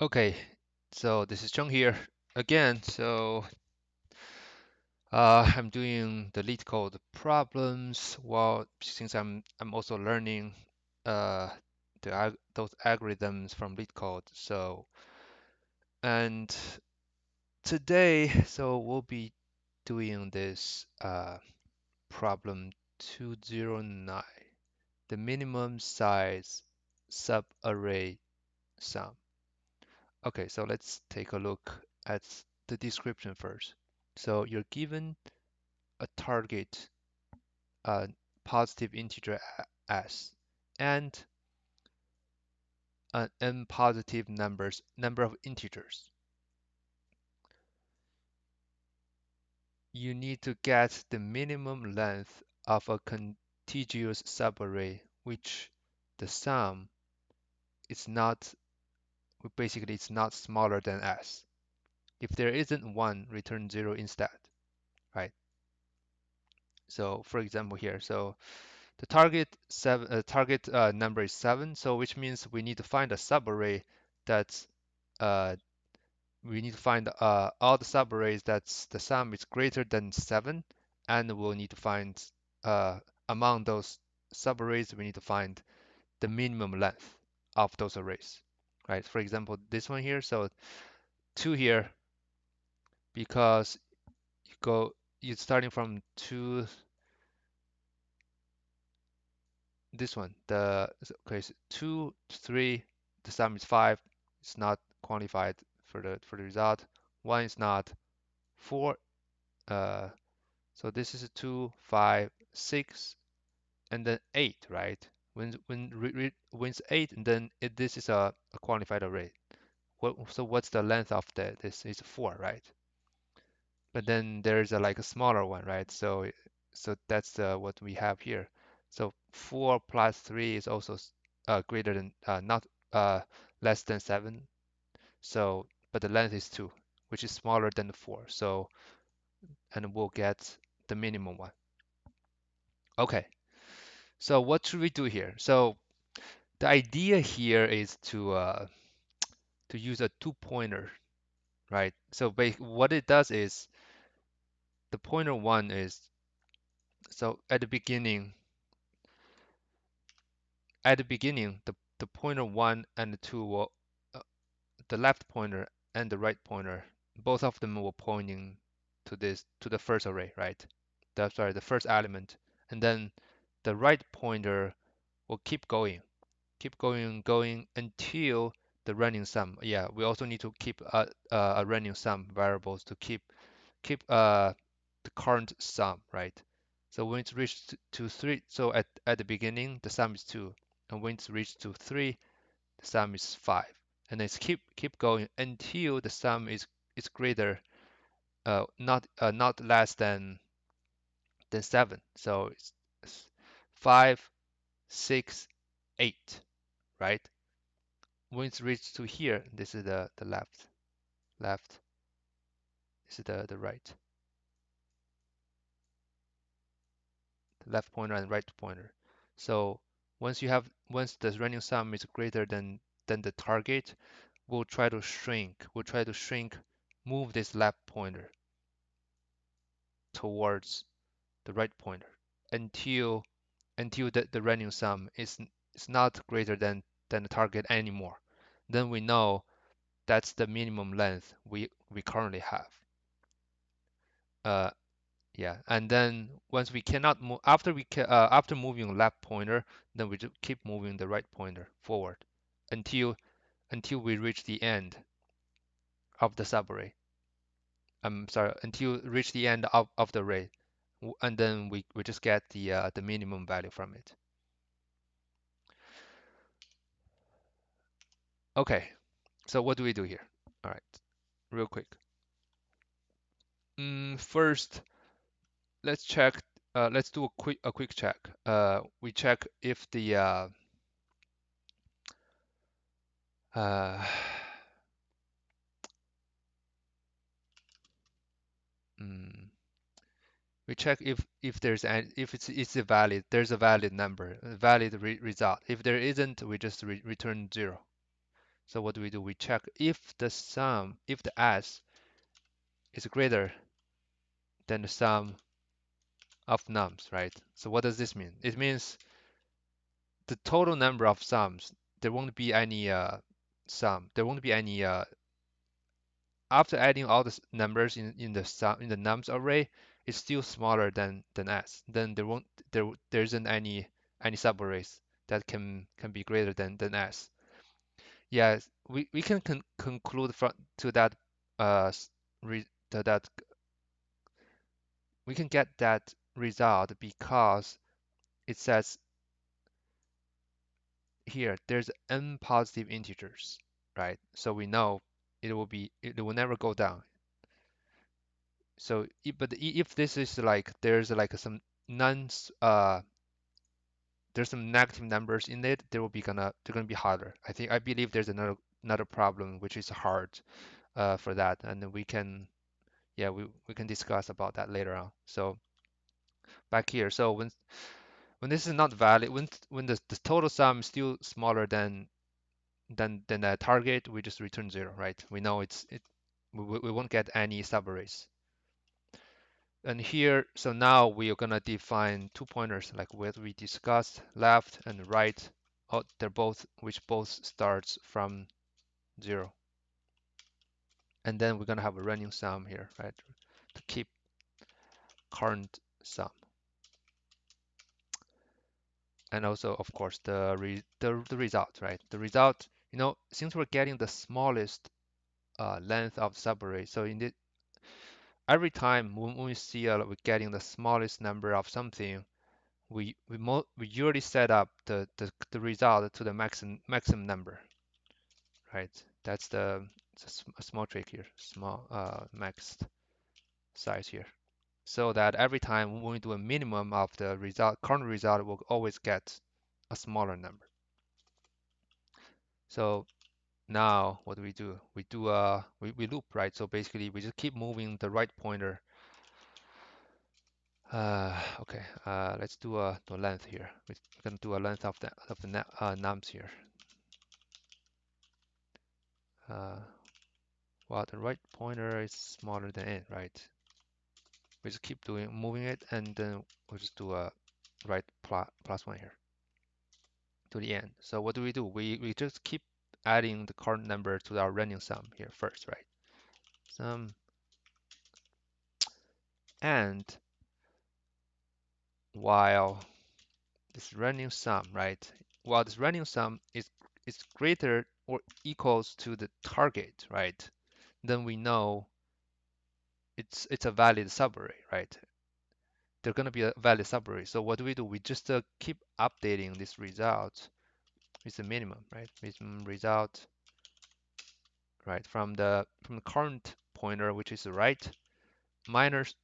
Okay, so this is Chung here again. I'm doing the LeetCode problems. Well, since I'm also learning uh, those algorithms from LeetCode. And today, we'll be doing this problem 209, the minimum size subarray sum. Okay, so let's take a look at the description first. So you're given a target positive integer s and an n positive number of integers. You need to get the minimum length of a contiguous subarray, which the sum is not basically it's not smaller than s. If there isn't one, return zero instead, right? So for example here, so the target number is 7, so which means we need to find a subarray that's uh, we need to find all the subarrays that's the sum is greater than 7, and we'll need to find uh, among those subarrays we need to find the minimum length of those arrays, right? For example, this one here, so 2 here because you're starting from 2. This one, okay, so 2, 3, the sum is 5. It's not quantified for the result. 1 is not. 4, uh, so this is a 2, 5, 6, and then 8, right? When it's 8, and then this is a quantified array. So what's the length of this? Is 4, right? But then there's like a smaller one, right? So that's what we have here. So 4 plus 3 is also greater than not less than 7. So but the length is 2, which is smaller than the 4. So and we'll get the minimum one. Okay. So what should we do here? So the idea here is to use a two-pointer, right? So what it does is the pointer one is so at the beginning, the pointer 1 and the 2 will, uh, the left pointer and the right pointer, both of them will pointing to the first array, right? Sorry, the first element. And then the right pointer will keep going until the running sum. Yeah, we also need to keep a running sum variables to keep the current sum, right? So when it's reached to 3, so at the beginning the sum is 2, and when it's reached to 3, the sum is 5, and it's keep going until the sum is greater, not less than 7. So it's 5, 6, 8, right? When it's reached to here, this is the left, this is the right, the left pointer and right pointer. So once the running sum is greater than the target, we'll try to shrink, move this left pointer towards the right pointer until the running sum is not greater than the target anymore. Then we know that's the minimum length we currently have. Uh, yeah, and then once we cannot move after moving left pointer, then we just keep moving the right pointer forward until we reach the end of the subarray. I'm sorry, until reach the end of the array, and then we just get the minimum value from it. Okay, so what do we do here? All right, real quick. First, let's check. Let's do a quick check. We check if the uh, mm, we check if if it's a valid there's a valid number, a valid result. If there isn't, we just return 0. So what do? We check if the sum, if the s is greater than the sum of nums, right? So what does this mean? It means the total number of sums, there won't be any sum. There won't be any after adding all the numbers in the sum in the nums array, it's still smaller than s. Then there isn't any subarrays that can be greater than s. Yes, we can conclude from to that that we can get that result because it says here there's n positive integers, right? So we know it will never go down. So if this is like there's like some none there's some negative numbers in it, they're gonna be harder. I believe there's another problem which is hard for that, and we can yeah we can discuss about that later on. So back here, so when this is not valid, when the total sum is still smaller than the target, we just return 0, right? We know we won't get any subarrays. And here, so now we are gonna define two pointers like what we discussed, left and right. Oh, they're both which both starts from 0. And then we're gonna have a running sum here, right? To keep current sum. And also, of course, the result, right? The result, since we're getting the smallest length of subarray, so in the every time when we see we're getting the smallest number of something, we usually set up the result to the maximum number, right? That's a small trick here, small maxed size here, so that every time when we do a minimum of the current result, we'll always get a smaller number. So now what do? We loop, right? So basically we just keep moving the right pointer. Okay, let's do the length here. We're gonna do a length of the nums here. Uh, well, the right pointer is smaller than it, right? We just keep moving it, and then we'll just do a right plus one here to the end. So what do? We just keep adding the current number to our running sum here first, right? Sum and while this running sum, right? While this running sum is greater or equals to the target, right? Then we know it's a valid subarray, right? They're going to be a valid subarray. So what do? We just keep updating this result with the minimum, right? Minimum result, right? From the current pointer, which is the right, minus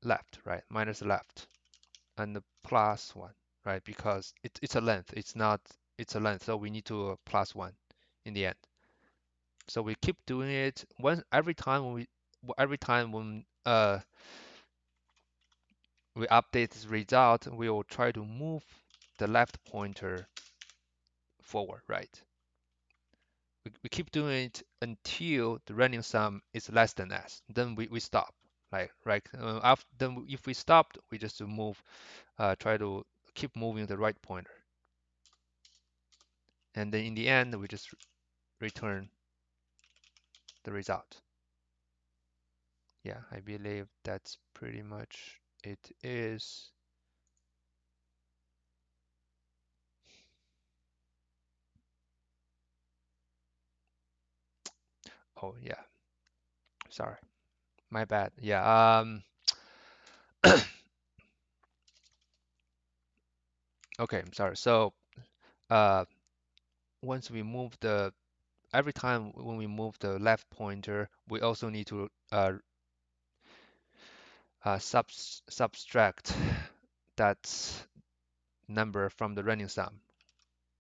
left, right? Minus left, and the plus one, right? Because it's a length. It's a length, so we need to plus one in the end. So we keep doing it every time we update this result, we will try to move the left pointer forward, right? We keep doing it until the running sum is less than s. Then we stop, right? Then if we stopped, we just try to keep moving the right pointer. And then in the end, we just return the result. Yeah, I believe that's pretty much it is. Oh yeah, sorry, my bad. Yeah, okay, I'm sorry. So uh, once we move every time when we move the left pointer, we also need to subtract that number from the running sum,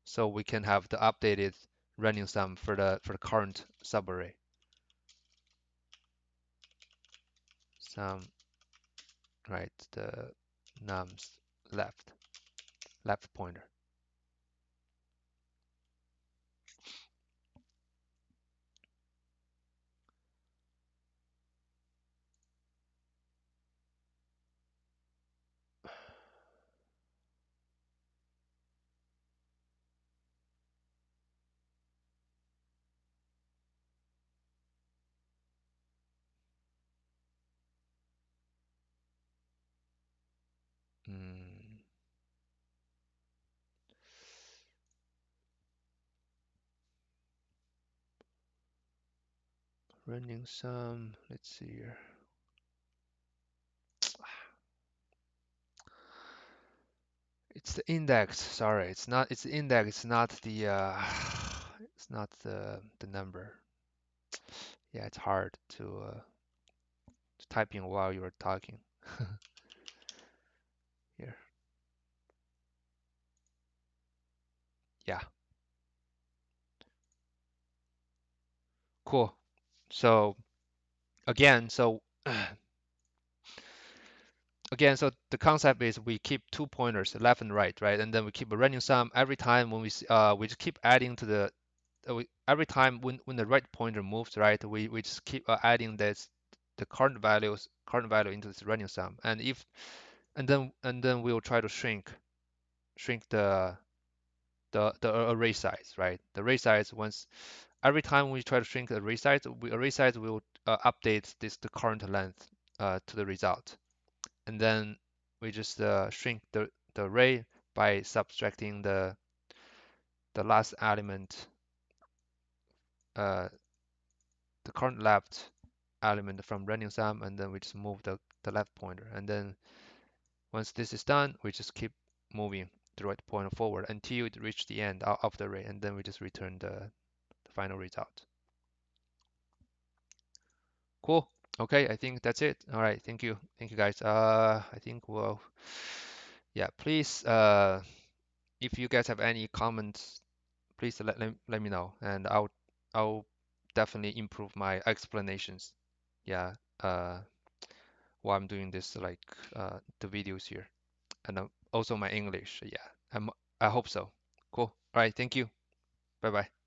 so we can have the updated running sum for the current subarray. Sum, right? The nums left pointer. Running sum, let's see here. It's the index. Sorry, it's not. It's the index. It's not the. It's not the number. Yeah, it's hard to type in while you're talking. Here. Yeah. Cool. So again, so again, so the concept is we keep two pointers, left and right, right? And then we keep a random sum every time when we just keep adding to the every time when the right pointer moves, right? We just keep adding the current value into this random sum, and if and then we'll try to shrink the array size, right? The array size once every time we try to shrink the array size will update the current length to the result, and then we just shrink the array by subtracting the last element, uh, the current left element from random sum, and then we just move the left pointer, and then once this is done, we just keep moving the right pointer forward until it reaches the end of the array, and then we just return the final result. Cool. Okay, I think that's it. All right, thank you. Thank you guys. I think we'll, yeah, please, if you guys have any comments, please let me know, and I'll definitely improve my explanations. Yeah, while I'm doing this, like the videos here, and also my English. Yeah, I hope so. Cool. All right, thank you. Bye bye.